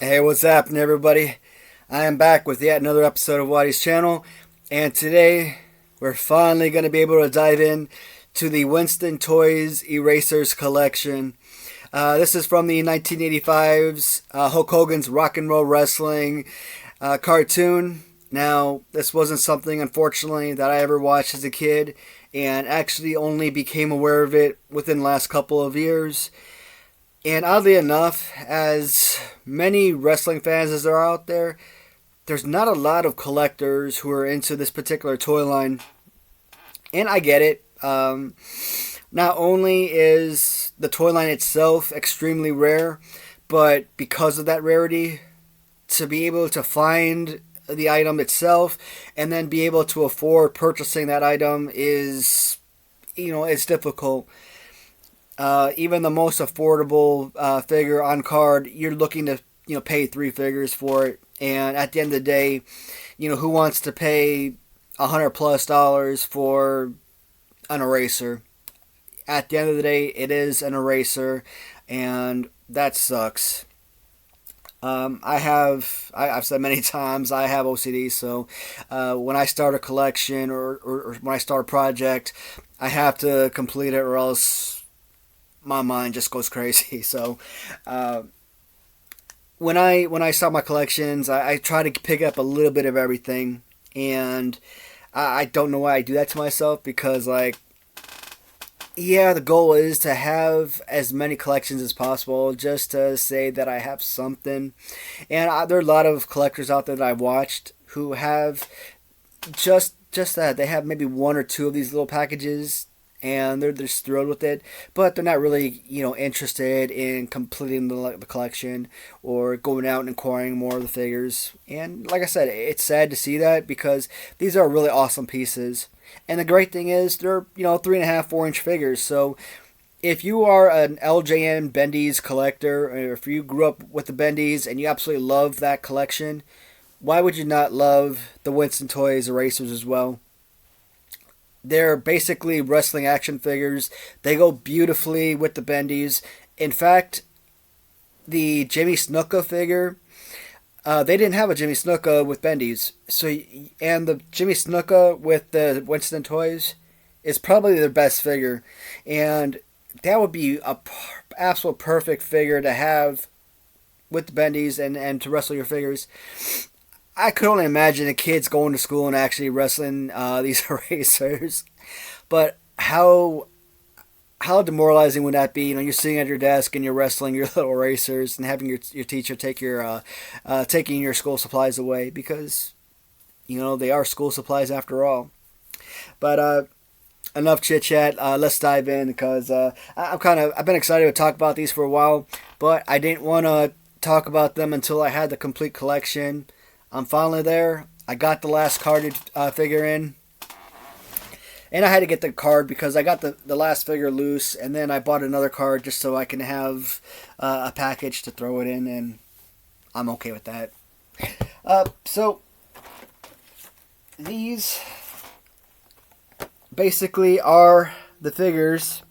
Hey, what's happening, everybody? I am back with yet another episode of Watty's channel, and today we're finally going to be able to dive in to the Winston Toys Erasers collection. This is from the 1985's Hulk Hogan's Rock and Roll Wrestling cartoon. Now, this wasn't something, unfortunately, that I ever watched as a kid, and actually only became aware of it within the last couple of years. And oddly enough, as many wrestling fans as there are out there, there's not a lot of collectors who are into this particular toy line. And I get it. Not only is the toy line itself extremely rare, but because of that rarity, to be able to find the item itself and then be able to afford purchasing that item is, it's difficult. Even the most affordable figure on card, you're looking to pay three figures for it. And at the end of the day, who wants to pay $100+ for an eraser? At the end of the day, it is an eraser, and that sucks. I've said many times I have OCD, so when I start a collection or when I start a project, I have to complete it or else my mind just goes crazy. So when I start my collections, I try to pick up a little bit of everything, and I don't know why I do that to myself because yeah, the goal is to have as many collections as possible, just to say that I have something. And there are a lot of collectors out there that I've watched who have just that they have maybe one or two of these little packages and they're just thrilled with it, but they're not really interested in completing the collection or going out and acquiring more of the figures. And like I said, it's sad to see that because these are really awesome pieces. And the great thing is they're 3.5, 4 inch figures. So if you are an LJN Bendies collector, or if you grew up with the Bendies and you absolutely love that collection, why would you not love the Winston Toys erasers as well? They're basically wrestling action figures. They go beautifully with the Bendies. In fact, the Jimmy Snuka figure, they didn't have a Jimmy Snuka with Bendies. And the Jimmy Snuka with the Winston Toys is probably their best figure. And that would be a absolute perfect figure to have with the Bendies and to wrestle your figures. I could only imagine the kids going to school and actually wrestling these erasers. But how demoralizing would that be? You're sitting at your desk and you're wrestling your little erasers and having your teacher take taking your school supplies away because they are school supplies after all. But enough chit chat. Let's dive in because I've been excited to talk about these for a while, but I didn't want to talk about them until I had the complete collection. I'm finally there. I got the last carded figure in. And I had to get the card because I got the last figure loose. And then I bought another card just so I can have a package to throw it in. And I'm okay with that. So these basically are the figures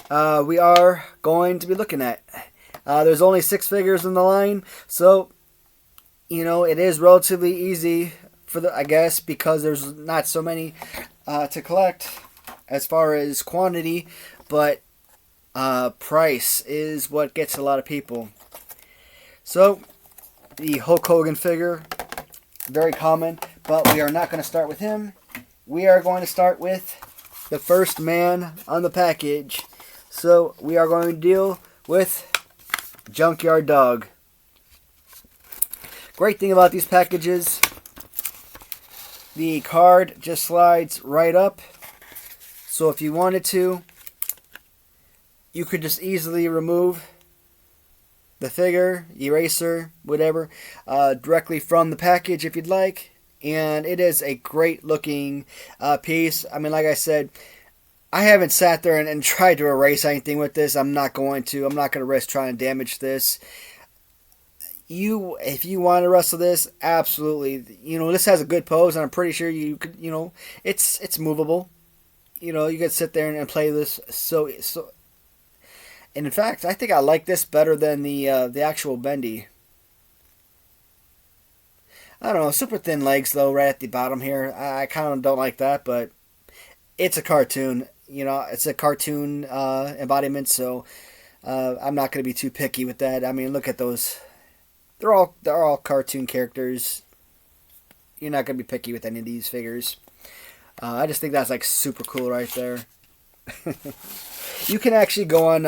we are going to be looking at. There's only 6 figures in the line. So it is relatively easy I guess, because there's not so many to collect as far as quantity, but price is what gets a lot of people. So, the Hulk Hogan figure, very common, but we are not going to start with him. We are going to start with the first man on the package. So, we are going to deal with Junkyard Dog. Great thing about these packages, the card just slides right up. So if you wanted to, you could just easily remove the figure, eraser, whatever, directly from the package if you'd like. And it is a great looking piece. I mean, like I said, I haven't sat there and tried to erase anything with this. I'm not going to. I'm not going to risk trying to damage this. If you want to wrestle this, absolutely. This has a good pose, and I'm pretty sure you could. It's movable. You could sit there and play this. And in fact, I think I like this better than the actual bendy. I don't know, super thin legs though, right at the bottom here. I kind of don't like that, but it's a cartoon. You know, it's a cartoon embodiment, so I'm not going to be too picky with that. I mean, look at those. They're all cartoon characters. You're not going to be picky with any of these figures. I just think that's like super cool right there. You can actually go on,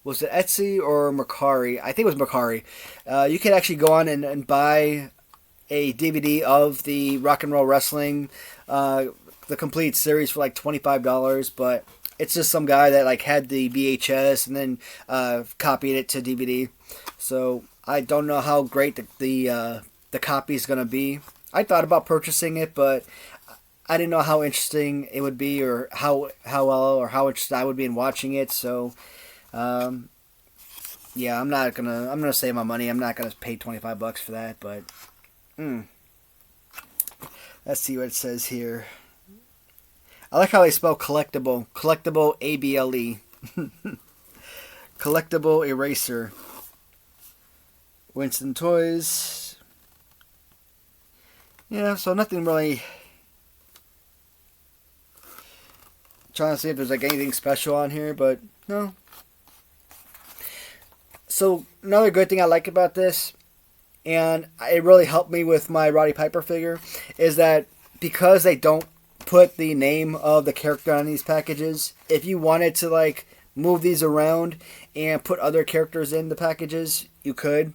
was it Etsy or Mercari? I think it was Mercari. You can actually go on and buy a DVD of the Rock and Roll Wrestling, the complete series for like $25, but it's just some guy that like had the VHS and then copied it to DVD. So I don't know how great the copy is gonna be. I thought about purchasing it, but I didn't know how interesting it would be, or how well or how interested I would be in watching it. So, yeah, I'm gonna save my money. I'm not gonna pay $25 for that. But, let's see what it says here. I like how they spell collectible. Collectible, ABLE. Collectible eraser. Winston toys. Yeah, so nothing really. Trying to see if there's like anything special on here, but no. So another good thing I like about this, and it really helped me with my Roddy Piper figure, is that because they don't put the name of the character on these packages, if you wanted to like move these around and put other characters in the packages, you could.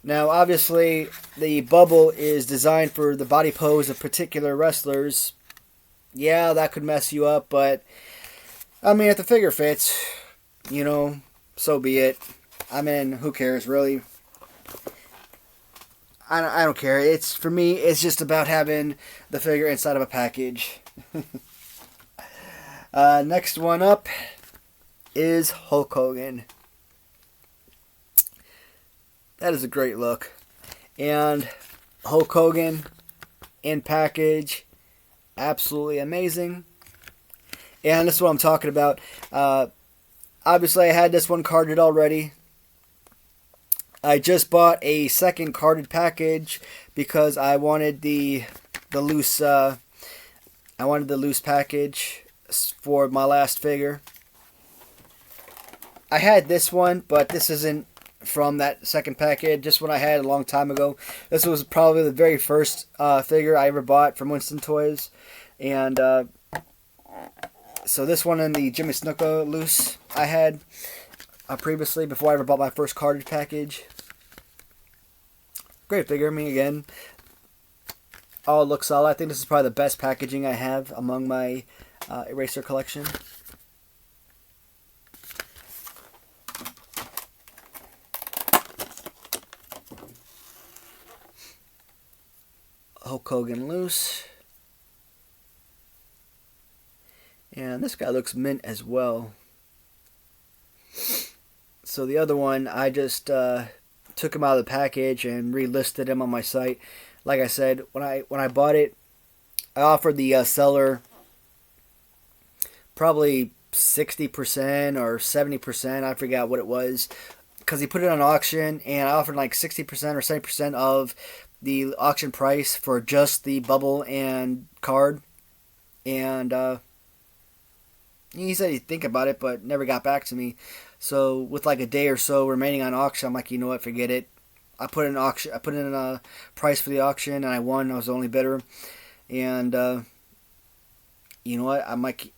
Now obviously the bubble is designed for the body pose of particular wrestlers. Yeah, that could mess you up, but I mean, if the figure fits, you know, so be it. I mean, who cares, really? I don't care. It's, for me, it's just about having the figure inside of a package. Next one up is Hulk Hogan. That is a great look. And Hulk Hogan in package, absolutely amazing. And this is what I'm talking about. Obviously, I had this one carded already. I just bought a second carded package because I wanted the loose. I wanted the loose package for my last figure. I had this one, but this isn't from that second package. This one I had a long time ago. This was probably the very first figure I ever bought from Winston Toys. And so this one and the Jimmy Snuka loose I had previously, before I ever bought my first carded package. Great figure. I mean, again, all looks solid. I think this is probably the best packaging I have among my eraser collection. Hulk Hogan loose. And this guy looks mint as well. So the other one, I just took him out of the package and relisted him on my site. Like I said, when I bought it, I offered the seller probably 60% or 70%. I forgot what it was, because he put it on auction, and I offered like 60% or 70% of the auction price for just the bubble and card. And he said he'd think about it, but never got back to me. So with like a day or so remaining on auction, I'm like, you know what, forget it. I put in a price for the auction, and I won. I was the only bidder. And you know what, I'm like,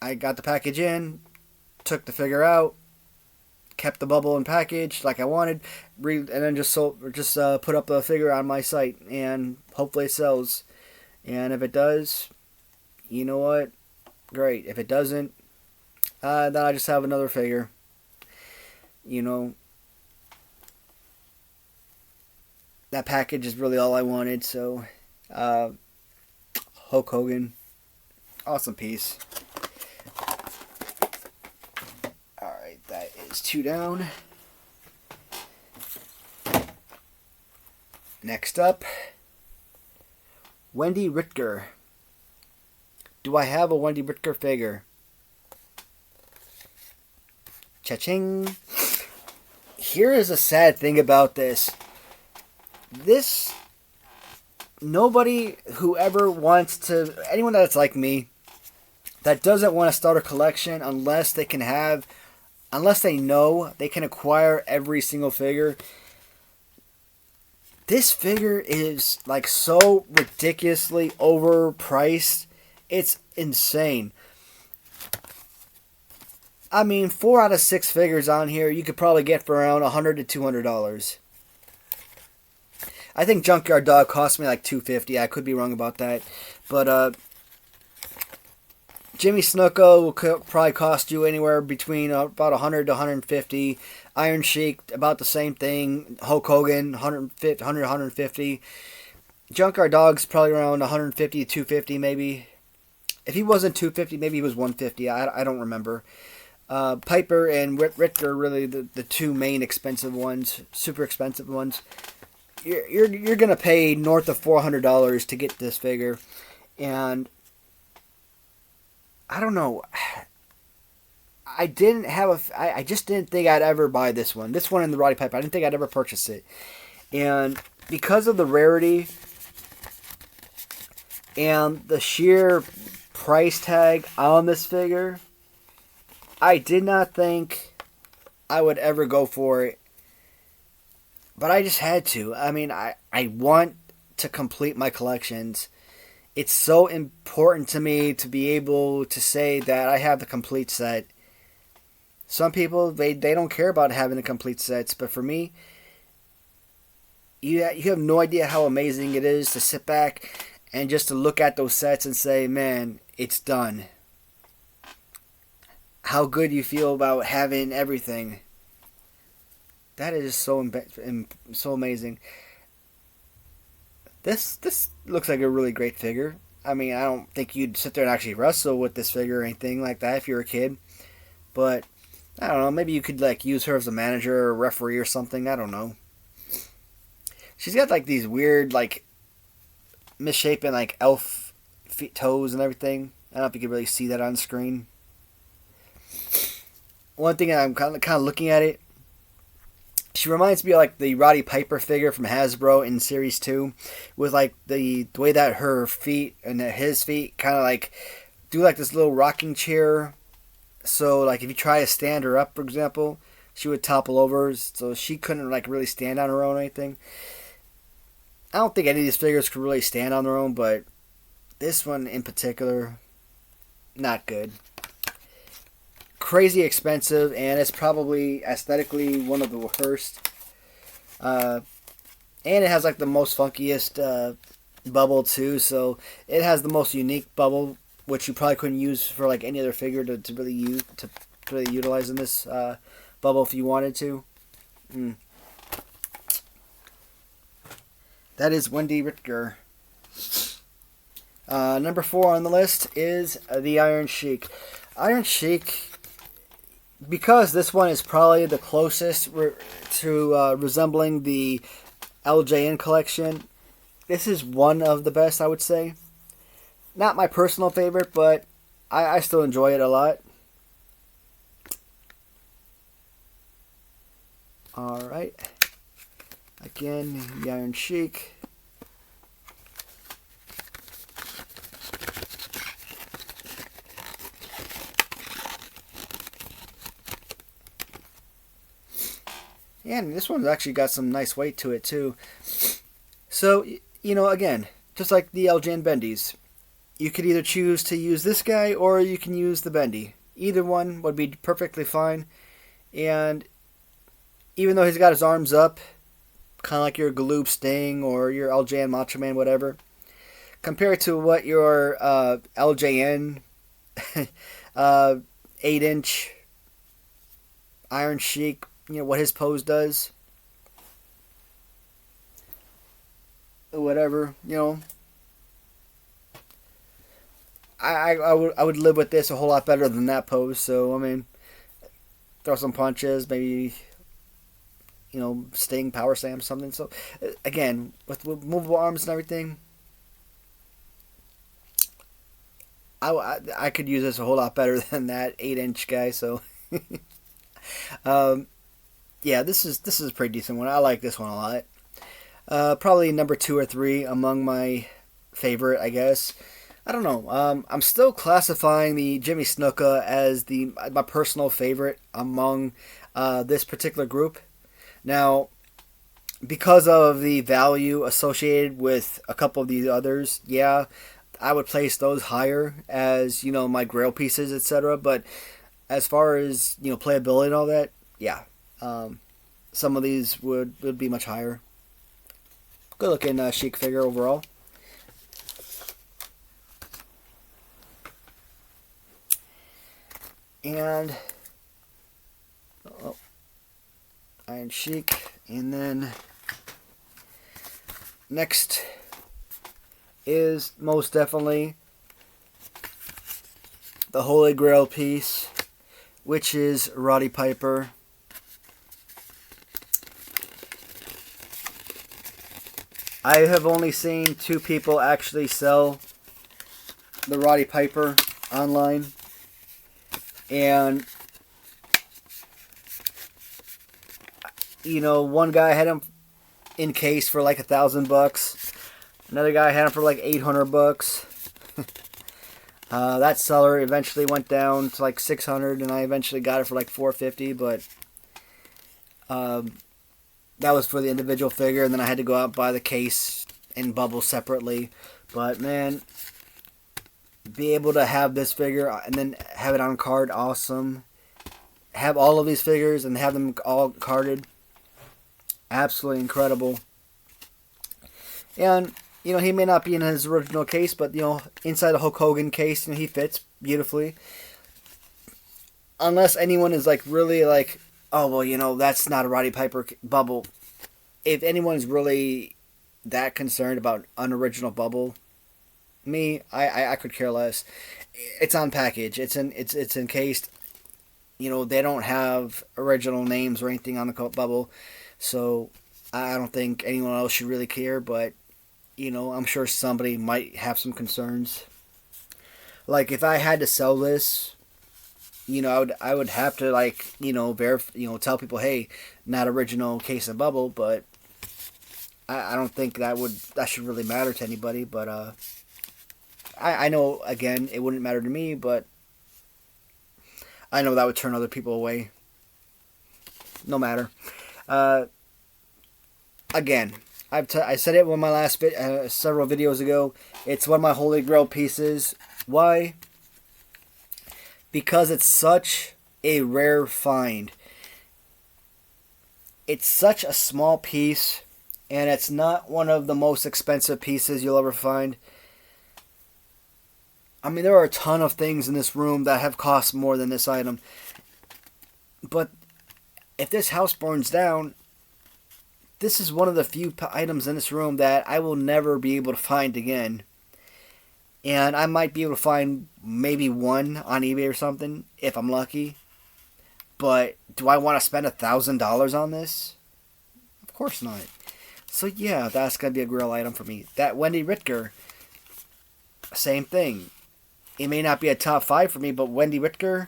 I got the package in, took the figure out, kept the bubble and package like I wanted, and then just put up the figure on my site, and hopefully it sells. And if it does, you know what, great. If it doesn't, then I just have another figure. You know, that package is really all I wanted. So, Hulk Hogan, awesome piece. Alright, that is 2 down. Next up, Wendy Rittger. Do I have a Wendy Rittger figure? Cha-ching. Here is a sad thing about this. this, nobody who ever wants to, anyone that's like me, that doesn't want to start a collection unless they can have, unless they know they can acquire every single figure. This figure is like so ridiculously overpriced. It's insane. I mean, 4 out of 6 figures on here you could probably get for around $100 to $200. I think Junkyard Dog cost me like $250. I could be wrong about that, but Jimmy Snuka will probably cost you anywhere between about $100 to $150. Iron Sheik, about the same thing. Hulk Hogan, $100 $150. Junkyard Dog's probably around $150 to $250 maybe. If he wasn't $250, maybe he was $150. I don't remember. Piper and Richter are really the two main expensive ones, super expensive ones. You're gonna pay north of $400 to get this figure, and I don't know. I just didn't think I'd ever buy this one. This one and the Roddy Piper. I didn't think I'd ever purchase it. And because of the rarity and the sheer price tag on this figure, I did not think I would ever go for it. But I just had to. I mean, I want to complete my collections. It's so important to me to be able to say that I have the complete set. Some people, they don't care about having the complete sets, but for me, you have no idea how amazing it is to sit back and just to look at those sets and say, man, it's done. How good you feel about having everything. That is so amazing. This looks like a really great figure. I mean, I don't think you'd sit there and actually wrestle with this figure or anything like that if you're a kid. But, I don't know, maybe you could like use her as a manager or referee or something. I don't know. She's got like these weird, like, misshapen, like, elf feet, toes and everything. I don't know if you can really see that on screen. One thing I'm kind of looking at it, she reminds me of like the Roddy Piper figure from Hasbro in Series 2, with like the way that her feet and his feet kind of like do like this little rocking chair. So like if you try to stand her up, for example, she would topple over, so she couldn't like really stand on her own or anything. I don't think any of these figures could really stand on their own, but this one in particular, not good. Crazy expensive, and it's probably aesthetically one of the worst. And it has like the most funkiest bubble too, so it has the most unique bubble, which you probably couldn't use for like any other figure to really utilize in this bubble if you wanted to. That is Wendy Richter. Number 4 on the list is the Iron Sheik. Iron Sheik, because this one is probably the closest to resembling the LJN collection, this is one of the best, I would say. Not my personal favorite, but I still enjoy it a lot. Alright. Again, the Iron Sheik. And this one's actually got some nice weight to it too. So, you know, again, just like the LJN Bendies, you could either choose to use this guy or you can use the Bendy. Either one would be perfectly fine. And even though he's got his arms up, kind of like your Galoob Sting or your LJN Macho Man, whatever, compared to what your LJN 8-inch Iron Sheik, you know, what his pose does, whatever, you know, I would live with this a whole lot better than that pose. So I mean, throw some punches, maybe, you know, Sting, power slam, something. So again, with movable arms and everything, I could use this a whole lot better than that 8-inch guy. So yeah, this is a pretty decent one. I like this one a lot. Probably number 2 or 3 among my favorite, I guess. I don't know. I'm still classifying the Jimmy Snuka as my personal favorite among this particular group. Now, because of the value associated with a couple of these others, yeah, I would place those higher as my grail pieces, etc. But as far as playability and all that, yeah, some of these would be much higher. Good looking Chic figure overall. And Iron Chic, and then next is most definitely the Holy Grail piece, which is Roddy Piper. I have only seen 2 people actually sell the Roddy Piper online, and one guy had him in case for like $1,000. Another guy had him for like $800. That seller eventually went down to like $600, and I eventually got it for like $450. But that was for the individual figure, and then I had to go out and buy the case and bubble separately. But man, be able to have this figure and then have it on card, awesome. Have all of these figures and have them all carded, absolutely incredible. And he may not be in his original case, but inside the Hulk Hogan case, he fits beautifully. Unless anyone is like really like, oh well, that's not a Roddy Piper bubble. If anyone's really that concerned about unoriginal bubble, me, I could care less. It's on package. It's encased. They don't have original names or anything on the bubble, so I don't think anyone else should really care. But I'm sure somebody might have some concerns. Like if I had to sell this, I would have to tell people, hey, not original case and bubble. But I don't think that should really matter to anybody. But I know, again, it wouldn't matter to me, but I know that would turn other people away. No matter. Again, I said it in my last several videos ago. It's one of my Holy Grail pieces. Why? Because it's such a rare find. It's such a small piece, and it's not one of the most expensive pieces you'll ever find. I mean, there are a ton of things in this room that have cost more than this item. But if this house burns down, this is one of the few items in this room that I will never be able to find again. And I might be able to find maybe one on eBay or something, if I'm lucky. But do I want to spend $1,000 on this? Of course not. So yeah, that's going to be a grail item for me. That Wendy Rittger, same thing. It may not be a top 5 for me, but Wendy Rittger,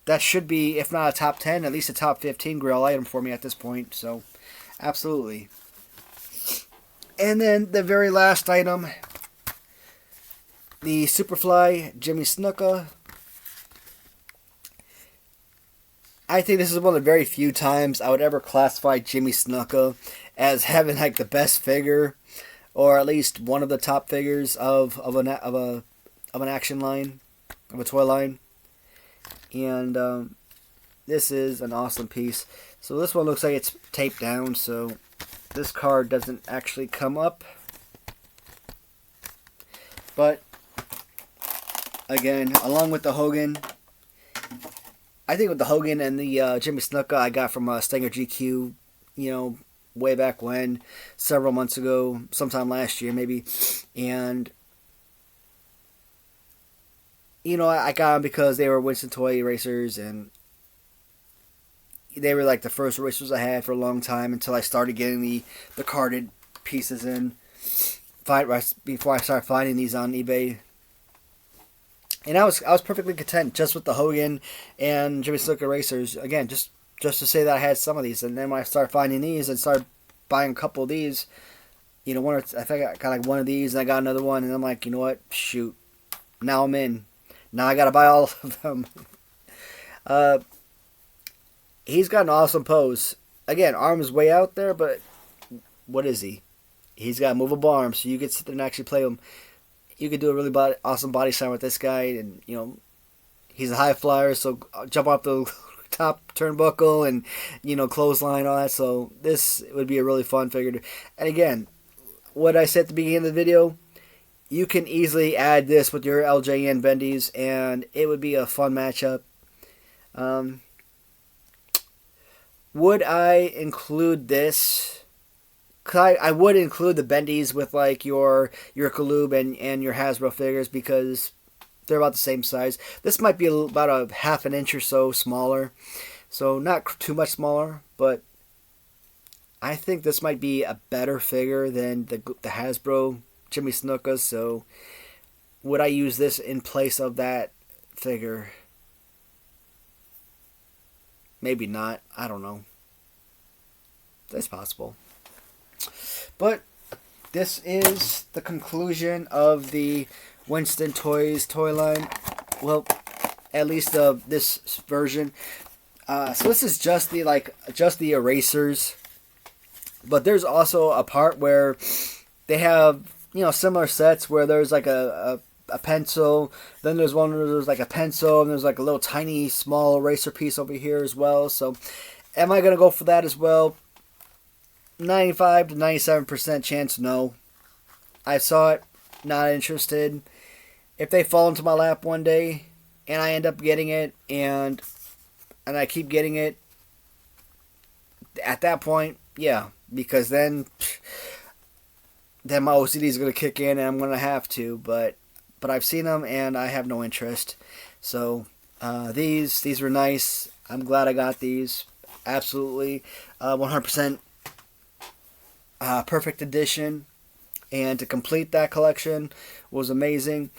that should be, if not a top 10, at least a top 15 grail item for me at this point. So, absolutely. And then the very last item, the Superfly Jimmy Snuka. I think this is one of the very few times I would ever classify Jimmy Snuka as having like the best figure, or at least one of the top figures of an action line, of a toy line. And this is an awesome piece. So this one looks like it's taped down, so this card doesn't actually come up. But again, along with the Hogan, I think with the Hogan and the Jimmy Snuka I got from Stinger GQ, way back when, several months ago, sometime last year maybe. And I got them because they were Winston toy erasers, and they were like the first erasers I had for a long time until I started getting the carded pieces in. Before I started finding these on eBay. And I was perfectly content just with the Hogan and Jimmy Snuka erasers. Again, just to say that I had some of these. And then when I started finding these and started buying a couple of these, you know, I think I got like one of these, and I got another one, and I'm like, you know what? Shoot, now I'm in. Now I gotta buy all of them. uh, he's got an awesome pose. Again, arms way out there, but what is he? He's got movable arms, so you could sit there and actually play him. You could do a really awesome body slam with this guy, and you know, he's a high flyer, so jump off the top turnbuckle and, you know, clothesline, all that. So this would be a really fun figure. And again, what I said at the beginning of the video, you can easily add this with your LJN Bendies, and it would be a fun matchup. Would I include this? I would include the Bendies with like your Kaloob and your Hasbro figures because they're about the same size. This might be about a half an inch or so smaller, so not too much smaller, but I think this might be a better figure than the Hasbro Jimmy Snuka. So would I use this in place of that figure? Maybe not. I don't know. That's possible. But this is the conclusion of the Winston Toys toy line. Well, at least this version. So this is just the erasers. But there's also a part where they have, you know, similar sets where there's like a pencil. Then there's one where there's like a pencil, and there's like a little tiny small eraser piece over here as well. So am I going to go for that as well? 95 to 97% chance no. I saw it, not interested. If they fall into my lap one day and I end up getting it and I keep getting it, at that point, yeah, because then my OCD is going to kick in and I'm going to have to, but I've seen them and I have no interest. So these were nice. I'm glad I got these. Absolutely 100% perfect edition, and to complete that collection was amazing.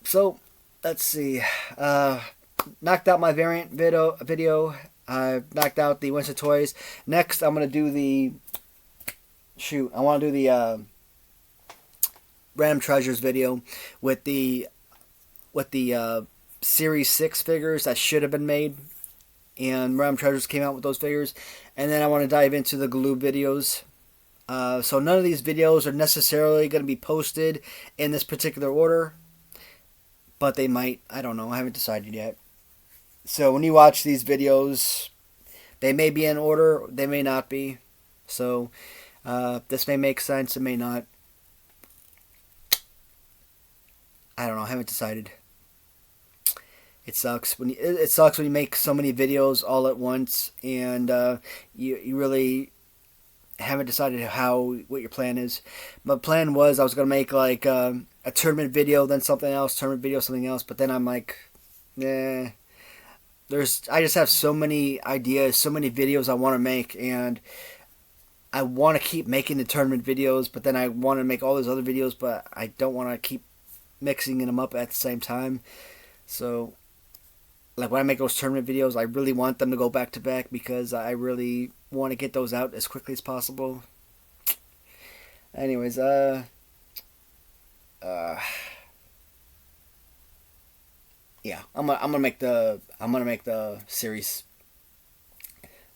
So let's see. Knocked out my variant video. I knocked out the Winston Toys. Next, I'm gonna do the I want to do the Random Treasures video with the Series 6 figures that should have been made. And Random Treasures came out with those figures. And then I want to dive into the Glue videos. So none of these videos are necessarily going to be posted in this particular order. But they might. I don't know. I haven't decided yet. So when you watch these videos, they may be in order. They may not be. So this may make sense. It may not. I don't know. I haven't decided. It sucks when you make so many videos all at once and you really haven't decided what your plan is. My plan was I was gonna make like a tournament video, then something else, tournament video, something else. But then I'm like, nah. I just have so many ideas, so many videos I want to make, and I want to keep making the tournament videos. But then I want to make all those other videos, but I don't want to keep mixing them up at the same time. So. Like when I make those tournament videos, I really want them to go back to back because I really want to get those out as quickly as possible. Anyways, yeah, I'm gonna make the series,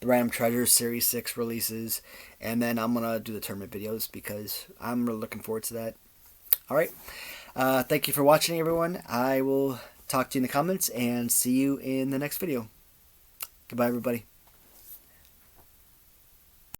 the Random Treasures Series 6 releases, and then I'm gonna do the tournament videos because I'm really looking forward to that. All right, thank you for watching, everyone. I will talk to you in the comments and see you in the next video. Goodbye, everybody.